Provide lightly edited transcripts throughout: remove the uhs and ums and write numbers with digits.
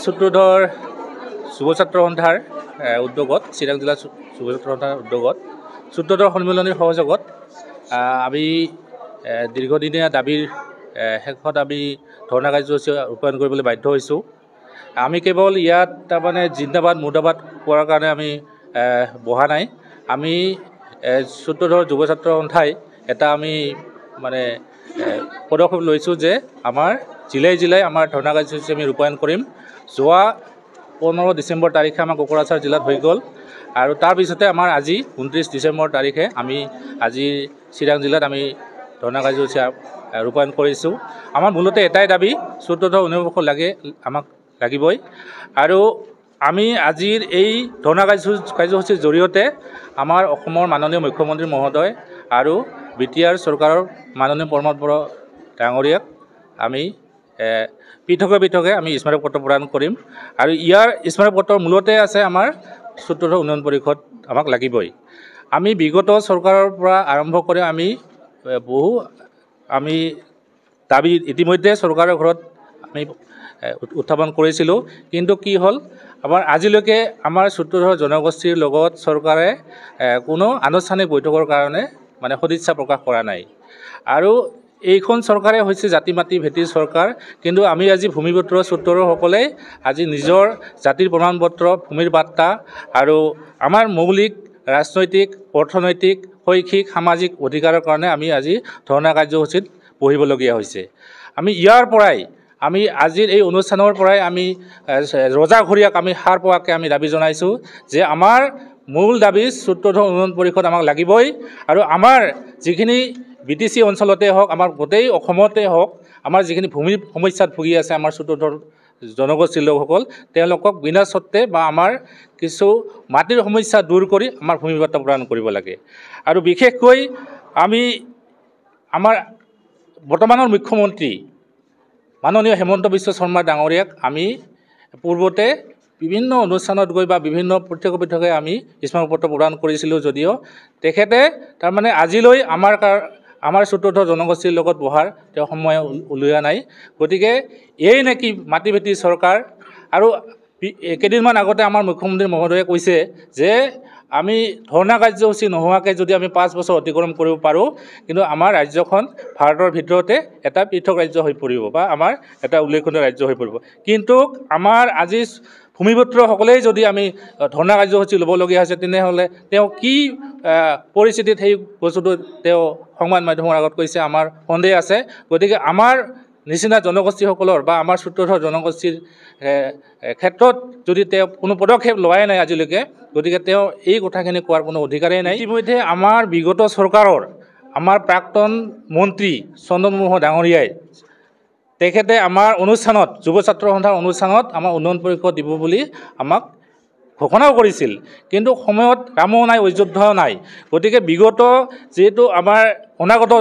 সূত্ৰধৰ যুৱ ছাত্ৰ সন্থাৰ উদ্যোগত চিৰাং জিলা যুৱ ছাত্ৰ সন্থাৰ উদ্যোগত সূত্ৰধৰ সন্মিলনীৰ সহযোগত আমি দীৰ্ঘদিনীয়া দাবীৰ শেষত আমি ধৰ্ণা কাৰ্যসূচী ৰূপায়ণ কৰিবলৈ বাধ্য হৈছোঁ। আমি কেৱল ইয়াত তাৰমানে জিন্দাবাদ মুৰ্দাবাদ কোৱাৰ কাৰণে আমি বহা নাই। আমি সূত্ৰধৰ যুৱ ছাত্ৰ সন্থাই এটা আমি মানে পদক্ষেপ লৈছোঁ যে আমাৰ জিলাই জিলাই আমাৰ ধৰ্ণা কাৰ্যসূচী আমি ৰূপায়ণ কৰিম। যোৱা 15 ডিচেম্বৰ তাৰিখে আমাৰ কোকৰাঝাৰ জিলাত হৈ গ'ল আৰু তাৰপিছতে আমাৰ আজি 29 ডিচেম্বৰ তাৰিখে আমি আজি চিৰাং জিলাত আমি ধৰ্ণা কাৰ্যসূচী ৰূপায়ণ কৰিছোঁ। আমাৰ মূলতে এটাই দাবী, সূত্ৰধৰ উন্নয়ন আমাক লাগিবই। আৰু আমি আজিৰ এই ধৰ্ণা কাৰ্যসূচীৰ জৰিয়তে আমাৰ অসমৰ মাননীয় মুখ্যমন্ত্ৰী মহোদয় আৰু BTR চৰকাৰৰ মাননীয় প্ৰমোদ বড়ো ডাঙৰীয়াক আমি পৃথকে আমি স্মাৰক পত্ৰ প্ৰদান কৰিম। আৰু ইয়াৰ স্মাৰক পত্ৰৰ মূলতে আছে আমাৰ সূত্ৰধৰ উন্নয়ন পৰিষদ আমাক লাগিবই। আমি বিগত চৰকাৰৰ পৰা আৰম্ভ কৰি আমি দাবী ইতিমধ্যে চৰকাৰৰ ঘৰত আমি উত্থাপন কৰিছিলোঁ, কিন্তু কি হ'ল আমাৰ আজিলৈকে আমাৰ সূত্ৰধৰ জনগোষ্ঠীৰ লগত চৰকাৰে কোনো আনুষ্ঠানিক বৈঠকৰ কাৰণে মানে সদিচ্ছা প্ৰকাশ কৰা নাই। আৰু এইখন চৰকাৰে হৈছে জাতি মাতি ভেটিৰ চৰকাৰ, কিন্তু আমি আজি ভূমিপুত্ৰ সূত্ৰধৰসকলে আজি নিজৰ জাতিৰ প্ৰমাণপত্ৰ, ভূমিৰ বাৰ্তা আৰু আমাৰ মৌলিক ৰাজনৈতিক, অৰ্থনৈতিক, শৈক্ষিক, সামাজিক অধিকাৰৰ কাৰণে আমি আজি ধৰ্ণা কাৰ্যসূচীত বহিবলগীয়া হৈছে। আমি ইয়াৰ পৰাই আমি আজিৰ এই অনুষ্ঠানৰ পৰাই আমি ৰজাঘৰীয়াক আমি সাৰ পোৱাকৈ আমি দাবী জনাইছোঁ যে আমাৰ মূল দাবী সূত্ৰধৰ উন্নয়ন পৰিষদ আমাক লাগিবই। আৰু আমাৰ যিখিনি BTC অঞ্চলতে হওক, আমাৰ গোটেই অসমতে হওক, আমাৰ যিখিনি ভূমিৰ সমস্যাত ভুগি আছে আমাৰ সূত্ৰধৰ জনগোষ্ঠীৰ লোকসকল, তেওঁলোকক বিনা স্বত্বে বা আমাৰ কিছু মাটিৰ সমস্যা দূৰ কৰি আমাৰ ভূমি পট্টা প্ৰদান কৰিব লাগে। আৰু বিশেষকৈ আমি আমাৰ বৰ্তমানৰ মুখ্যমন্ত্ৰী মাননীয় হিমন্ত বিশ্ব শৰ্মা ডাঙৰীয়াক আমি পূৰ্বতে বিভিন্ন অনুষ্ঠানত গৈ বা বিভিন্ন পৃথকে আমি স্মাৰক পত্ৰ প্ৰদান কৰিছিলোঁ, যদিও তেখেতে তাৰমানে আজিলৈ আমাৰ সূত্ৰধৰ জনগোষ্ঠীৰ লগত বহাৰ তেওঁ সময় উলিওৱা নাই। গতিকে এই নেকি মাটি ভেটিৰ চৰকাৰ। আৰু কেইদিনমান আগতে আমাৰ মুখ্যমন্ত্ৰী মহোদয়ে কৈছে যে আমি ধৰ্ণা কাৰ্যসূচী নোহোৱাকৈ যদি আমি 5 বছৰ অতিক্ৰম কৰিব পাৰোঁ, কিন্তু আমাৰ ৰাজ্যখন ভাৰতৰ ভিতৰতে এটা পৃথক ৰাজ্য হৈ পৰিব বা আমাৰ এটা উল্লেখনীয় ৰাজ্য হৈ পৰিব। কিন্তু আমাৰ আজি ভূমিপুত্ৰসকলেই যদি আমি ধৰ্ণা কাৰ্যসূচী ল'বলগীয়া হৈছে, তেনেহ'লে তেওঁ কি পৰিস্থিতিত সেই বস্তুটো তেওঁ সংবাদ মাধ্যমৰ আগত কৈছে আমাৰ সন্দেহ আছে। গতিকে আমাৰ নিচিনা জনগোষ্ঠীসকলৰ বা আমাৰ সূত্ৰধৰ জনগোষ্ঠীৰ ক্ষেত্ৰত যদি তেওঁ কোনো পদক্ষেপ লোৱাই নাই আজিলৈকে, গতিকে তেওঁ এই কথাখিনি কোৱাৰ কোনো অধিকাৰেই নাই। ইতিমধ্যে আমাৰ বিগত চৰকাৰৰ আমাৰ প্ৰাক্তন মন্ত্ৰী চন্দ্ৰমোহন ডাঙৰীয়াই তেখেতে আমাৰ অনুষ্ঠানত যুৱ ছাত্ৰ সন্থাৰ অনুষ্ঠানত আমাৰ উন্নয়ন পৰিষদ দিব বুলি আমাক ঘোষণাও কৰিছিল, কিন্তু সময়ত ৰামো নাই অযোধ্যাও নাই। গতিকে বিগত যিহেতু আমাৰ অনাগত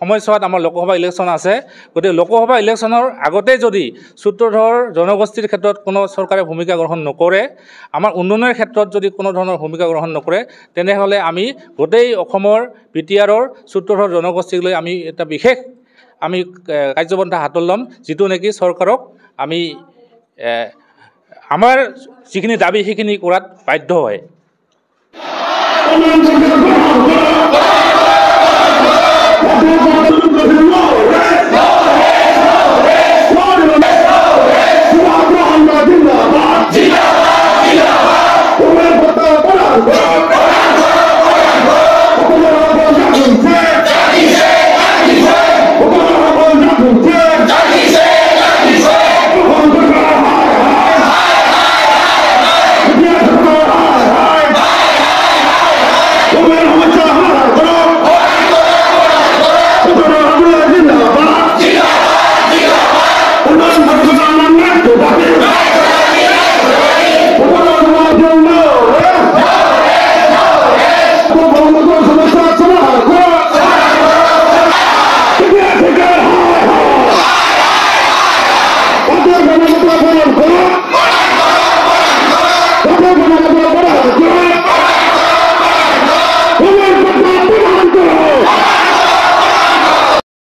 সময়ছোৱাত আমাৰ লোকসভা ইলেকশ্যন আছে, গতিকে লোকসভা ইলেকশ্যনৰ আগতে যদি সূত্ৰধৰ জনগোষ্ঠীৰ ক্ষেত্ৰত কোনো চৰকাৰে ভূমিকা গ্ৰহণ নকৰে, আমাৰ উন্নয়নৰ ক্ষেত্ৰত যদি কোনো ধৰণৰ ভূমিকা গ্ৰহণ নকৰে, তেনেহ'লে আমি গোটেই অসমৰ BTRৰ সূত্ৰধৰ জনগোষ্ঠীক লৈ আমি এটা বিশেষ আমি কাৰ্যপন্থা হাতত ল'ম, যিটো নেকি চৰকাৰক আমি আমাৰ যিখিনি দাবী সেইখিনি কৰাত বাধ্য হয়।